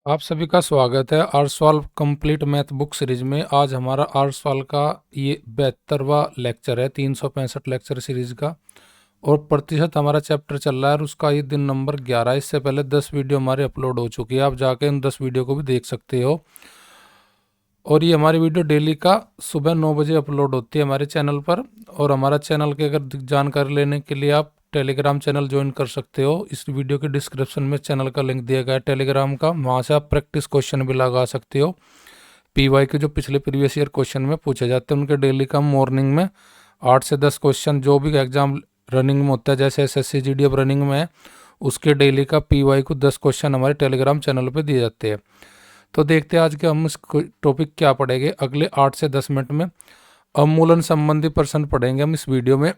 आप सभी का स्वागत है R solve complete math book series में। आज हमारा आर सॉल्व का ये 72वां लेक्चर है 365 लेक्चर सीरीज का, और प्रतिशत हमारा चैप्टर चल रहा है और उसका ये दिन नंबर 11। इससे पहले 10 वीडियो हमारे अपलोड हो चुकी है, आप जाके उन 10 वीडियो को भी देख सकते हो। और ये हमारी वीडियो डेली का सुबह 9 बजे अपलोड होती है हमारे चैनल पर। और हमारा चैनल के अगर जानकारी लेने के लिए आप टेलीग्राम चैनल ज्वाइन कर सकते हो। इस वीडियो के डिस्क्रिप्शन में चैनल का लिंक दिया गया है टेलीग्राम का, वहाँ से आप प्रैक्टिस क्वेश्चन भी लगा सकते हो। पीवाई के जो पिछले प्रीवियस ईयर क्वेश्चन में पूछे जाते हैं उनके डेली का मॉर्निंग में 8 से 10 क्वेश्चन जो भी एग्जाम रनिंग में होता है, जैसे SSC GDF रनिंग में है, उसके डेली का पीवाई को 10 क्वेश्चन हमारे टेलीग्राम चैनल पर दिए जाते हैं। तो देखते हैं आज के हम इस टॉपिक क्या पढ़ेंगे अगले 8 से 10 मिनट में। अवमूलन संबंधी प्रश्न पढ़ेंगे हम इस वीडियो में।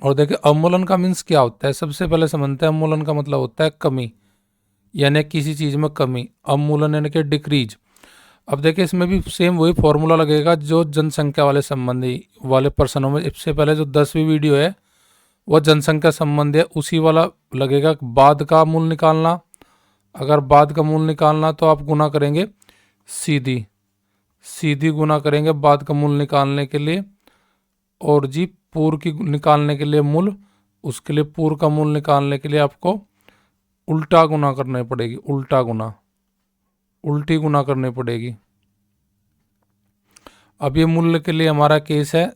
और देखिए अवमूलन का मीन्स क्या होता है। सबसे पहले समझते हैं अवमूलन का मतलब होता है कमी, यानी किसी चीज में कमी। अवमूलन यानी कि डिक्रीज। अब देखिए इसमें भी सेम वही फॉर्मूला लगेगा जो जनसंख्या वाले संबंधी वाले प्रश्नों में। इससे पहले जो 10वीं वीडियो है वह जनसंख्या संबंधी है, उसी वाला लगेगा। बाद का मूल निकालना, अगर बाद का मूल निकालना तो आप गुना करेंगे सीधी सीधी गुना करेंगे बाद का मूल निकालने के लिए। और जी पूर्व की निकालने के लिए मूल, उसके लिए पूर्व का मूल निकालने के लिए आपको उल्टा गुना करनी पड़ेगी। उल्टी गुना करनी पड़ेगी। अब ये मूल्य के लिए हमारा केस है,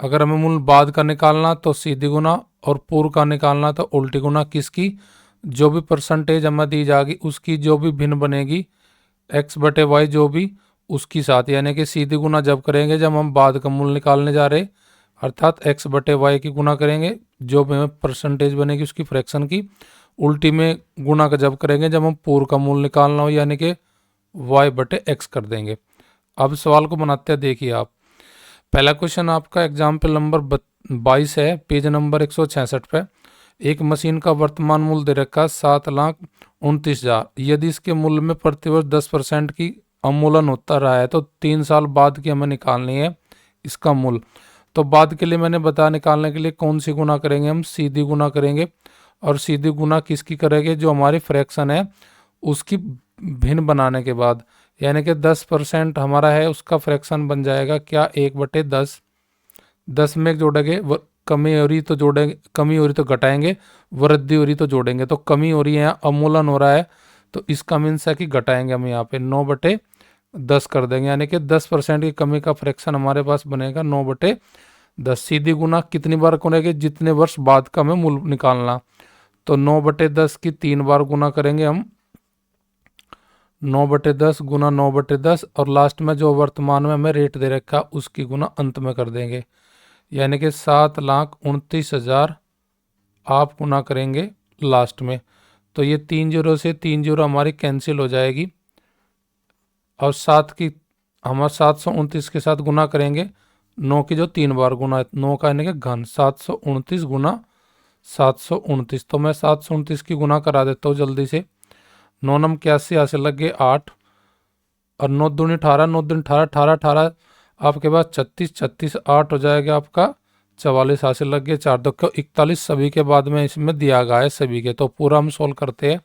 अगर हमें मूल बाद का निकालना तो सीधी गुना और पूर्व का निकालना तो उल्टी गुना। किसकी? जो भी परसेंटेज हमें दी जाएगी उसकी जो भी भिन्न बनेगी x/y जो भी उसकी साथ, यानी कि सीधी गुना जब करेंगे जब हम बाद का मूल निकालने जा रहे, अर्थात x/y की गुना करेंगे जो भी हमें परसेंटेज बनेगी उसकी फ्रैक्शन की। उल्टी में गुना का जब करेंगे जब हम पूर्व का मूल निकालना हो, यानी कि y/x कर देंगे। अब सवाल को बनाते हैं, देखिए आप। पहला क्वेश्चन आपका एग्जाम्पल नंबर 22 है, पेज नंबर 166 पे। एक मशीन का वर्तमान मूल्य दे रखा 7,29,000। यदि इसके मूल्य में प्रतिवर्ष 10% की अवमूलन होता रहा है तो 3 साल बाद की हमें निकालनी है इसका मूल्य। तो बाद के लिए मैंने बता निकालने के लिए कौन सी गुना करेंगे, हम सीधी गुना करेंगे। और सीधी गुना किसकी करेंगे? जो हमारी फ्रैक्शन है उसकी भिन्न बनाने के बाद, यानी कि 10% हमारा है उसका फ्रैक्शन बन जाएगा क्या? 1/10। 10 में जोड़ेंगे, कमी हो रही तो जोड़ेंगे, कमी हो रही तो घटाएंगे, वृद्धि हो रही तो जोड़ेंगे। तो कमी हो रही है, अवमूलन हो रहा है, तो इसका मीन्स है कि घटाएंगे हम यहाँ पे 9/10 कर देंगे, यानी कि 10% की कमी का फ्रैक्शन हमारे पास बनेगा 9/10। सीधी गुना कितनी बार करेंगे? जितने वर्ष बाद का हमें मूल निकालना। तो 9/10 की 3 बार गुना करेंगे हम, 9/10 गुना 9/10, और लास्ट में जो वर्तमान में हमें रेट दे रखा उसकी गुना अंत में कर देंगे, यानी कि 7,29,000 आप गुना करेंगे लास्ट में। तो ये 3 जीरो से 3 जीरो हमारी कैंसिल हो जाएगी, और 7 की हमारा 729 के साथ गुना करेंगे। 9 की जो 3 बार गुना है, 9 का यानी कि घन, 729 गुना 729। तो मैं 729 की गुना करा देता हूँ जल्दी से। 9 नम 81 यहाँ से लग गए 8, और 9 दूनी 18, 9 दूनी 18, 18 18 आपके पास 36, 36 8 हो जाएगा आपका 44 हासिल लग गए 4 2 41 सभी के बाद में इसमें दिया गया है सभी के। तो पूरा हम सोल्व करते हैं।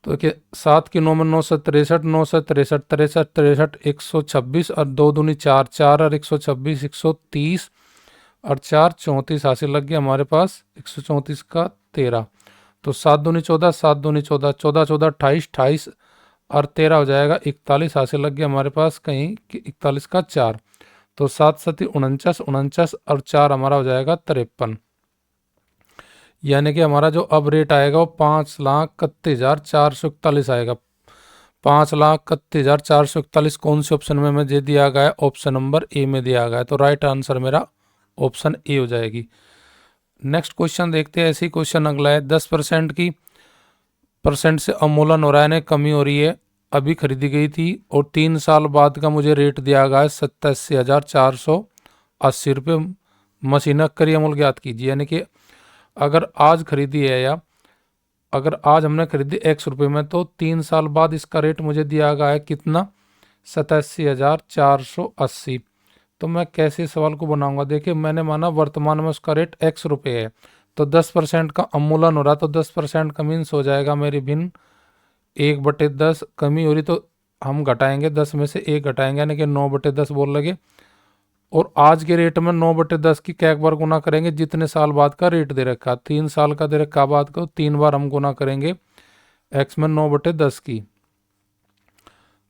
तो देखिए 7 की 9 में 9 से 63, 9 से 63 63 63 126, और 2 दूनी 4 4 और 126 130, और 4 34 हासिल लग गया हमारे पास 134 का 13। तो 7 दूनी 14, 7 दूनी 14, 14 14 28 28, और 13 हो जाएगा 41 हासिल लग गया हमारे पास कहीं 41 का 4। तो 7 7 49 49, और 4 हमारा हो जाएगा 53, यानी कि हमारा जो अब रेट आएगा वो 5,31,441 आएगा। 5,31,441 कौन से ऑप्शन में मुझे दिया गया है? ऑप्शन नंबर ए में दिया गया है। तो राइट आंसर मेरा ऑप्शन ए हो जाएगी। नेक्स्ट क्वेश्चन देखते हैं। ऐसी क्वेश्चन अगला है, 10% की परसेंट से अवमूलन हो रहा है, कमी हो रही है, अभी खरीदी गई थी, और 3 साल बाद का मुझे रेट दिया गया है 87,480 रुपये। मशीनक करिए अमूल ज्ञात कीजिए, यानी कि अगर आज खरीदी है, या अगर आज हमने खरीदी X रुपये में, तो 3 साल बाद इसका रेट मुझे दिया गया है कितना? 87,480। तो मैं कैसे सवाल को बनाऊंगा? देखिए मैंने माना वर्तमान में उसका रेट X रुपये है, तो 10% का अवमूलन हो रहा, तो 10% का मीन्स हो जाएगा मेरी भिन्न 1/10। कमी हो रही तो हम घटाएंगे, 10 में से 1 घटाएंगे यानी कि 9/10 बोल लगे। और आज के रेट में 9/10 की क्या एक बार गुना करेंगे, जितने साल बाद का रेट दे रखा, 3 साल का दे रखा बाद को 3 बार हम गुना करेंगे एक्स में 9/10 की।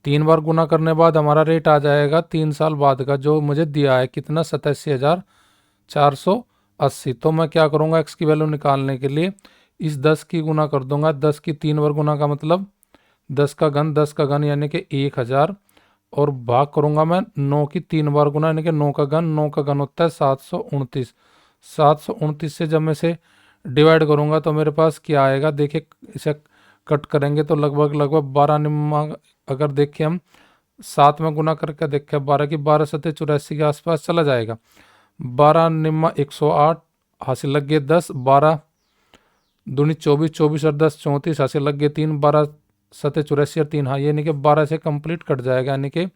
3 बार गुना करने बाद हमारा रेट आ जाएगा 3 साल बाद का, जो मुझे दिया है कितना, 87,480। तो मैं क्या करूँगा, एक्स की वैल्यू निकालने के लिए इस 10 की गुना कर दूंगा। 10 की 3 बार गुना का मतलब 10 का घन, 10 का घन यानी कि 1000, और भाग करूंगा मैं 9 की 3 बार गुना यानी कि 9 का घन। 9 का घन होता है 729। 729 से जब मैं इसे डिवाइड करूंगा तो मेरे पास क्या आएगा, देखिए इसे कट करेंगे तो लगभग 12 निम्मा, अगर देखें हम 7 में गुना करके देखें 12 की 12 सतह 84 के आसपास चला जाएगा। 12 निम्मा 108, हासिल लग गए 10, 12 दूनी 24, 24 और 10 34, हासिल लग गए 3, 12 सतह 84 और 3, हाँ यानी कि 12 से कंप्लीट कट जाएगा यानी कि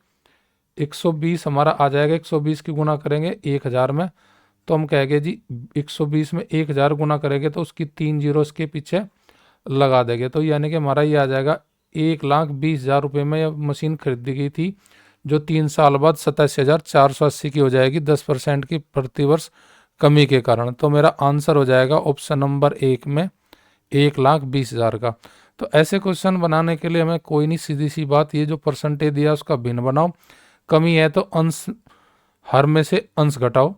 120 हमारा आ जाएगा। 120 की गुना करेंगे 1000 में, तो हम कहेंगे जी 120 में 1000 गुना करेंगे तो उसकी 3 जीरो उसके पीछे लगा देंगे, तो यानी कि हमारा ये आ जाएगा 1,20,000 रुपये में यह मशीन खरीदी गई थी, जो 3 साल बाद 87,480 की हो जाएगी 10% की प्रतिवर्ष कमी के कारण। तो मेरा आंसर हो जाएगा ऑप्शन नंबर 1 में 1,20,000 का। तो ऐसे क्वेश्चन बनाने के लिए हमें कोई नहीं, सीधी सी बात, ये जो परसेंटेज दिया उसका भिन्न बनाओ, कमी है तो अंश हर में से अंश घटाओ,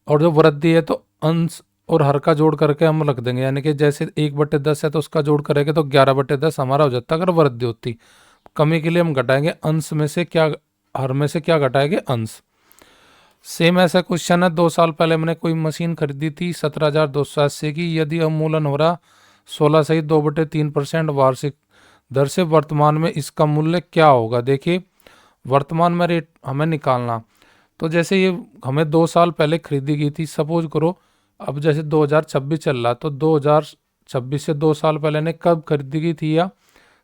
और जो वृद्धि है तो अंश और हर का जोड़ करके हम रख देंगे, यानी कि जैसे 1/10 है तो उसका जोड़ करेंगे तो 11/10 हमारा हो जाता अगर वृद्धि होती। कमी के लिए हम घटाएंगे अंश में से क्या, हर में से क्या घटाएंगे, अंश। सेम ऐसा क्वेश्चन है, 2 साल पहले मैंने कोई मशीन खरीदी थी 17,280 की, यदि अवमूलन हो रहा 16 सही 2/3% वार्षिक दर से, वर्तमान में इसका मूल्य क्या होगा। देखिए वर्तमान में रेट हमें निकालना, तो जैसे ये हमें 2 साल पहले खरीदी गई थी, सपोज करो अब जैसे 2026 चल रहा, तो 2026 से 2 साल पहले ने कब खरीदी गई थी, या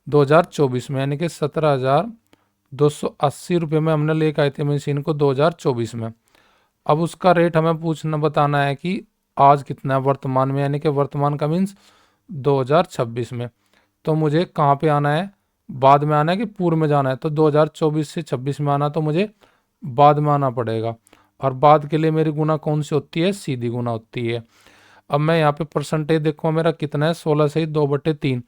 2024 में, यानी कि 17,280 रुपये में हमने लेकर आए थे मशीन को 2024 में। अब उसका रेट हमें पूछना बताना है कि आज कितना है वर्तमान में, यानी कि वर्तमान का मीन्स 2026 में। तो मुझे कहाँ पे आना है, बाद में आना है कि पूर्व में जाना है, तो 2024 से 26 में आना, तो मुझे बाद में आना पड़ेगा। और बाद के लिए मेरी गुना कौन सी होती है, सीधी गुना होती है। अब मैं यहाँ पे परसेंटेज देखूँ मेरा कितना है, 16 सही 2/3।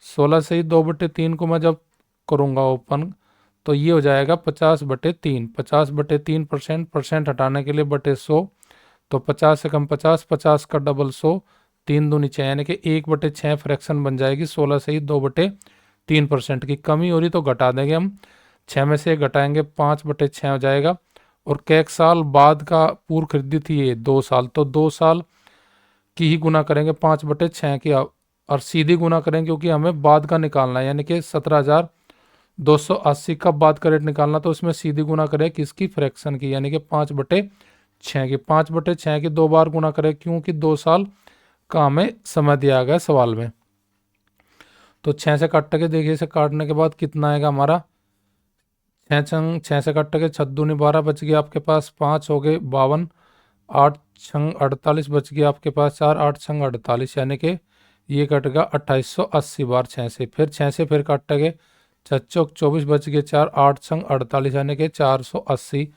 16 सही 2/3 को मैं जब करूँगा ओपन तो ये हो जाएगा 50/3। 50/3 परसेंट हटाने के लिए बटे 100, तो 50 से कम 50, 50 का डबल 100, 3 दूनी 6 यानी कि 1/6 फ्रैक्शन बन जाएगी। 16 सही 2/3% की कमी हो रही तो घटा देंगे हम, 6 में से घटाएंगे 5/6 हो जाएगा। और कैक साल बाद का पूर्व खरीदी थी ये 2 साल, तो 2 साल की ही गुना करेंगे 5/6 की, और सीधी गुना करेंगे क्योंकि हमें बाद का निकालना है, यानी कि 17,280 का बाद का रेट निकालना, तो इसमें सीधी गुना करें किसकी, फ्रैक्शन की, यानी कि 5/6 की। 5/6 की 2 बार गुना करें क्योंकि 2 साल का हमें समय दिया गया सवाल में। तो 6 से काट के देखिए, इसे काटने के बाद कितना आएगा हमारा, 6 से काट के 6 दूनी 12 बच गया आपके पास, 5 हो गए 52, 8 छंग 48 बच गया आपके पास 4, 8 छंग 48, यानी कि ये कटेगा 2880 बार 6 से। फिर 6 से फिर काटेंगे 6 चौक 24 बच गए 4, 8 छंग 48 यानी कि 480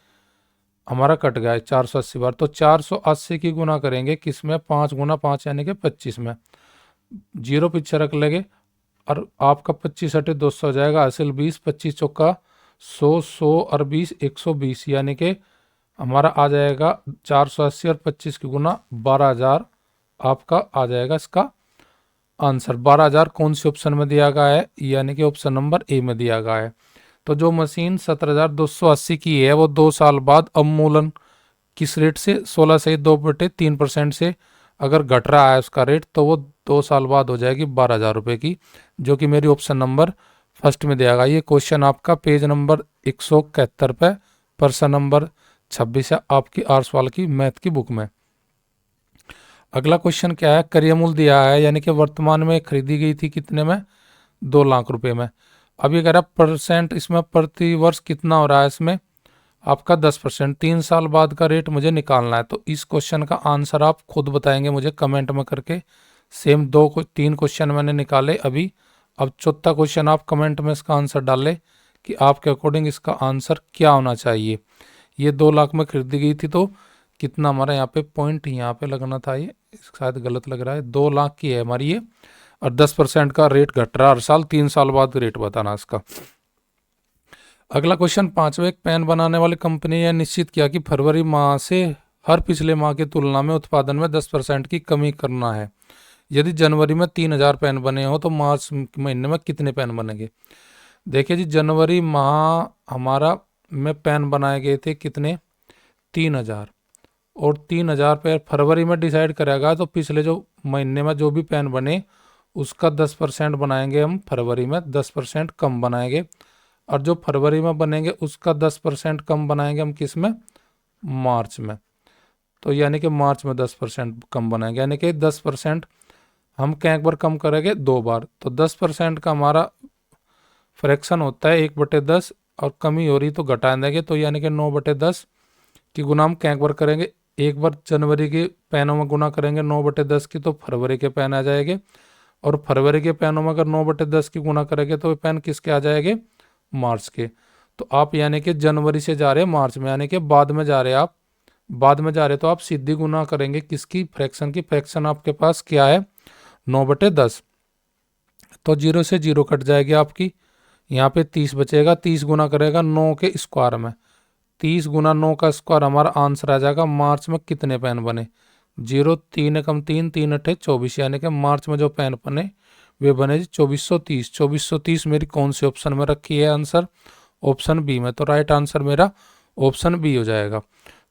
हमारा कट गया है 480 बार। तो 480 की गुना करेंगे किस में, 5 गुना 5 यानी कि 25 में, जीरो पीछे रख लेंगे और आपका 25 हटे 200 हो जाएगा, हासिल 20, 25 चौका 100, 100 और 20 120, यानी कि हमारा आ जाएगा 480 और 25 की गुना 12,000 आपका आ जाएगा इसका आंसर। 12,000 कौन सी ऑप्शन में दिया गया है, यानी कि ऑप्शन नंबर ए में दिया गया है। तो जो मशीन 17,280 की है वो 2 साल बाद अवमूलन किस रेट से, 16 से 2/3% से अगर घट रहा है उसका रेट, तो वो 2 साल बाद हो जाएगी 12,000 रुपये की, जो कि मेरी ऑप्शन नंबर फर्स्ट में दिया गया। ये क्वेश्चन आपका पेज नंबर 171 पे, प्रश्न नंबर 26 है आपकी आर सवाल की मैथ की बुक में। अगला क्वेश्चन क्या है, क्रयमूल्य दिया है, यानी कि वर्तमान में खरीदी गई थी कितने में, 2 लाख रुपए में। अब ये कह रहा है परसेंट इसमें प्रति वर्ष कितना हो रहा है इसमें, आपका 10%। 3 साल बाद का रेट मुझे निकालना है। तो इस क्वेश्चन का आंसर आप खुद बताएंगे मुझे कमेंट में करके। सेम 3 क्वेश्चन मैंने निकाले अभी। अब चौथा क्वेश्चन आप कमेंट में इसका आंसर डालें कि आपके अकॉर्डिंग इसका आंसर क्या होना चाहिए। ये 2 लाख में खरीदी गई थी, तो कितना हमारा यहाँ पे पॉइंट यहाँ पे लगना था, ये शायद गलत लग रहा है। 2 लाख की है हमारी ये, और 10% का रेट घट रहा है हर साल। 3 साल बाद रेट बताना इसका। अगला क्वेश्चन 5वां, एक पेन बनाने वाली कंपनी ने निश्चित किया कि फरवरी माह से हर पिछले माह की तुलना में उत्पादन में 10% की कमी करना है। यदि जनवरी में 3000 पेन बने हो तो मार्च महीने में कितने पेन बनेंगे। देखिए जी, जनवरी माह हमारा में पेन बनाए गए थे कितने, 3000, और 3000 पेन फरवरी में डिसाइड करेगा, तो पिछले जो महीने में जो भी पेन बने उसका 10% बनाएंगे हम फरवरी में, 10% कम बनाएंगे। और जो फरवरी में बनेंगे उसका 10% कम बनाएंगे हम किस में, मार्च में। तो यानी कि मार्च में 10% कम बनाएंगे, यानी कि 10% हम क्या एक बार कम करेंगे, 2 बार। तो 10% का हमारा फ्रैक्शन होता है 1/10, और कमी हो रही तो घटा देंगे, तो यानी कि 9/10 की गुना हम क्या एक बार करेंगे, एक बार जनवरी के पेनों में गुना करेंगे 9/10 की, तो फरवरी के पेन आ जाएंगे। और फरवरी के पेनों में अगर 9/10 की गुना करेंगे तो पेन किसके आ जाएंगे, मार्च के। तो आप यानी कि जनवरी से जा रहे हैं मार्च में, यानी कि बाद में जा रहे हैं आप, बाद में जा रहे तो आप सीधी गुना करेंगे किसकी, फ्रैक्शन की। फ्रैक्शन आपके पास क्या है, 9/10। तो 0 से 0 कट जाएगी आपकी, यहाँ पे 30 बचेगा। 30 गुना करेगा 9 के स्क्वायर में, 30 गुना 9 का स्क्वायर हमारा आंसर आ जाएगा। मार्च में कितने पेन बने, 0, 3 कम 3, 3 अठे 24, यानी कि मार्च में जो पेन बने वे बने 2430। 2430 मेरी कौन से ऑप्शन में रखी है आंसर, ऑप्शन बी में। तो राइट आंसर मेरा ऑप्शन बी हो जाएगा।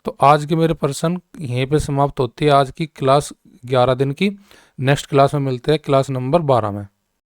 तो आज की मेरे प्रश्न यहीं पे समाप्त होती है आज की क्लास 11 दिन की। नेक्स्ट क्लास में मिलते हैं क्लास नंबर 12 में।